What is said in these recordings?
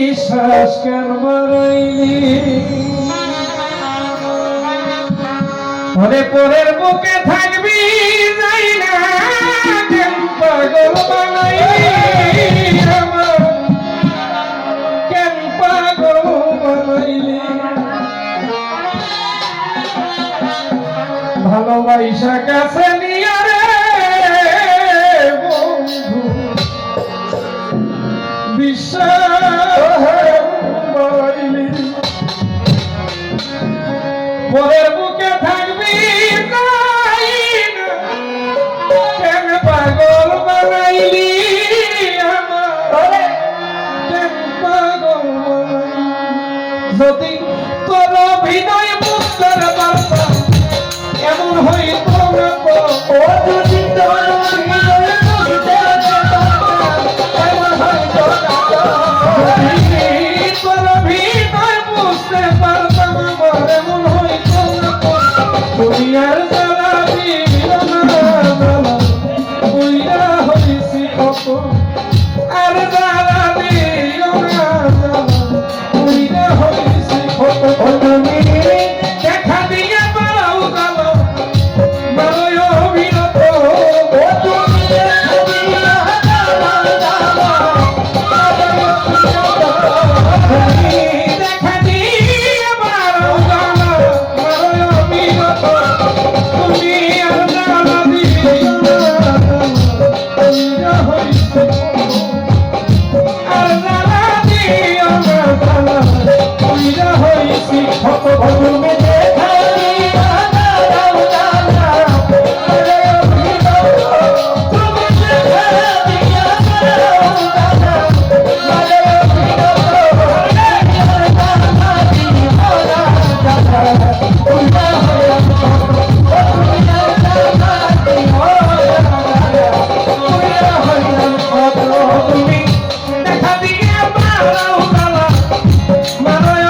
বিশ্বাস কেন বাড়াইলি পরের বুকে থাকবি যাই না কেন পাগল বানাইলি আমার কেন পাগল বানাইলি ভালোবাসা কাছে নিয়ে রে বন্ধু বিশ্বাস বাড়াইলি পরের বুকে থাকবি কেন পাগল বানাইলি আমার কেন পাগল বানাইলি যদি তোর অভিনয় মুক্তর বার্তা এমন হইত না তো ও যদি তোর অভিনয় মুক্তর বার্তা এমন হইত না তো যদি তোর অভিনয় বুঝতে পারতাম আমার এমন হইত না তো দুনিয়ার জ্বালা দিল না জ্বালা বুইরা হইছি কত আর জ্বালা দিল না জ্বালা বুইরা হইছি কত তুমি দেখা দিয়ে পালাও জ্বালা মারয় অবিরত ও তুমি দেখা দিয়ে পালাও জ্বালা মারয় অবিরত দেখা দিয়ে পালাও জ্বালা মারয় অবিরত তুমি আর জ্বালা দিও না বুইরা হইছি আর জ্বালা দিও না জ্বালা বুইরা হইছি কত তুমি দেখা দিয়ে পালাও জ্বালা মারয় অবিরত তুমি দেখা দিয়ে পালাও জ্বালা মারয়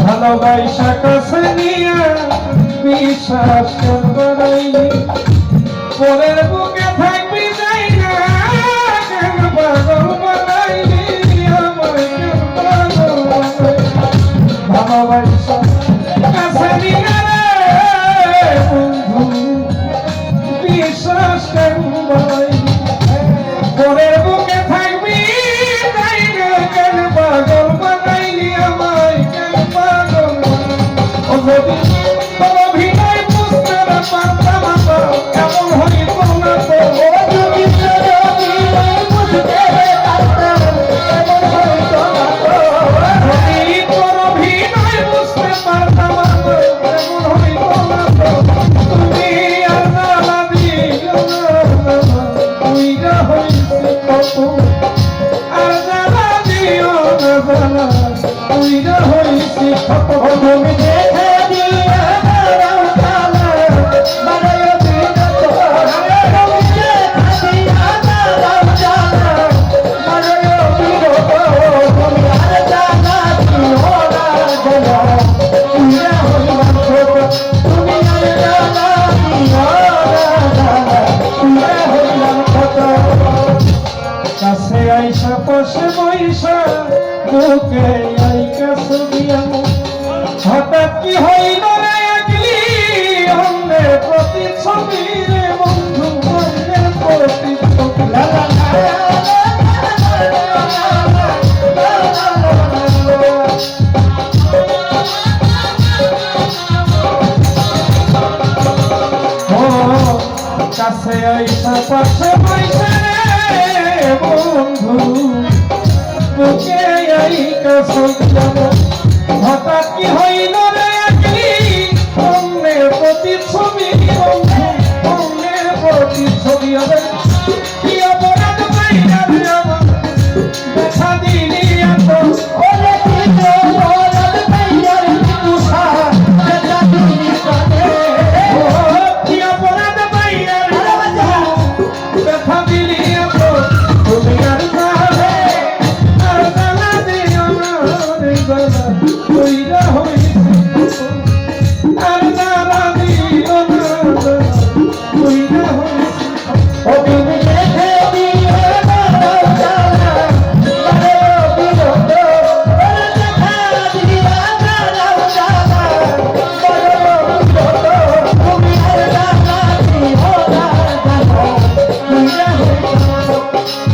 ভালোবাসা কাছে নিয়ে বিশ্বাস কেন বাড়াইলি পরের বুকে থাকবি যাই না কেন পাগল বানাইলি আমার কেন পাগল বানাইলি ভালোবাসা কাছে নিয়ে রে বন্ধু বিশ্বাস কেন বাড়াইলি পরের বুকে থাকবি যাই না কেন পাগল বানাইলি আমায় কেন পাগল যদি তোর অভিনয় বুঝতে না পারতাম আমার এমন হইত না তো ও যদি তোর অভিনয় বুঝতে পারতাম এমন হইত না তো যদি তোর অভিনয় বুঝতে পারতাম আমার এমন হইত না তো তুমি আর জ্বালা দিও না বুইরা হইছি কত আর জ্বালা দিও না জ্বালা বুইরা হইছি কত তুমি দেখা দিয়া পালাও জ্বালা মারয় অবিরত তুমি দেখা দিয়া পালাও জ্বালা মারয় অবিরত তুমি আর জ্বালা দিও না জ্বালা বুইরা হইলাম কত তুমি আর জ্বালা দিও না জ্বালা বুইরা হইলাম কত কাছে আইসা পাশে বইসা বুকে আইকা ছবি হঠাৎ কি হইল রে আগলি অন্যের প্রতিচ্ছবি রে বন্ধু মনের প্রতিচ্ছবি লা লা লা কাছে আইসা পাশে পাইছে রে বন্ধু বুকে আইকা সজ্ঞান হঠাৎ কি হইল রে একদিন অন্যের প্রতিচ্ছবি বন্ধু অন্যের প্রতিচ্ছবি হবে কি অপরাধ পাইলা রে আমার দেখা দিলি এত ওরে কি অপরাধ পাইলা রে তুষা দেখা দিলি কানে কি অপরাধ পাইলা রে দেখা দিলি এত তুমি আর যাবে আর জানা দিও না রে বাবা কইরা হইছে আর জানা দিও না কইরা হইছে ও তুমি দেখে দিও না জানা আরে দিও তো ওরে দেখা দিও না জানা বলো তো তুমি আর জানা দিও না জানা কইরা হইছে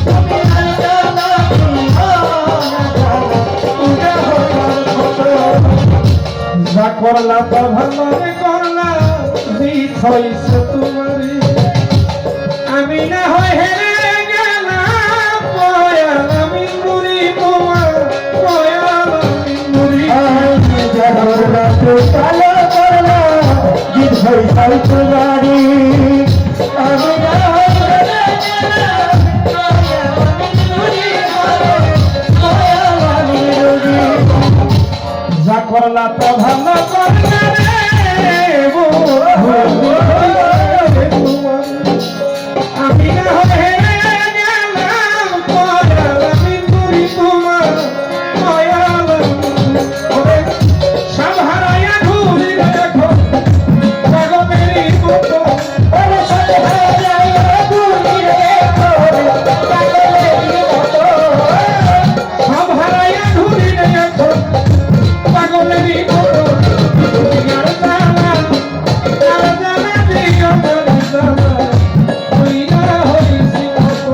তুমি আর জানা দিও না যা করলা তো ভালো করলা জিত হইছে তোমারে আমি না হয় হেরে গেলাম পয়াল আমি মুড়ি তোমার পয়াল আমি মুড়ি যা করলা তো ভালো করলা জিত হইছে তোমারে আমি না হয় হেরে গেলাম পয়াল আমি মুড়ি পয়াল আমি মুড়ি যা করলা তো ভালো করলা রে বন্ধু আমি না হেরে গেলাম পয়াল আমি মুড়ি তোমার পয়াল ওরে সব হারাইয়া ঘুরি দেখো পাগলেরই মতো ওরে সব হারাইয়া ঘুরি দেখো পাগলেরই মতো সব হারাইয়া ঘুরি দেখো পাগলেরই মতো তুমি আর জানা দিও না জানা কইরা হইছি কত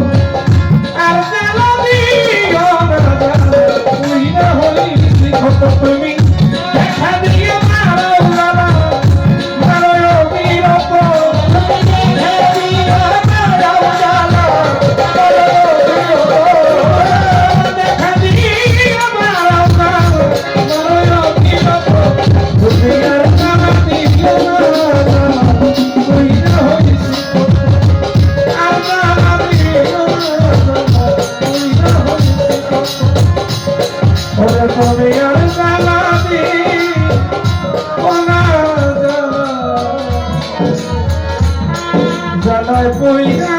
আর জানা দিও না জানা কইরা হইছি কত তুমি দেখা দিও মারো লালা মারো বিরত তুমি দেখা দিও মারো লালা মারো বিরত দেখা দিও মারো লালা মারো বিরত তুমি আর জানা দিও না জানা কইরা হইছি কত আর জানা দিও না জানা কইরা হইছি কত ওরে তুমি আর জানা দিও না জানা জানায় কইরা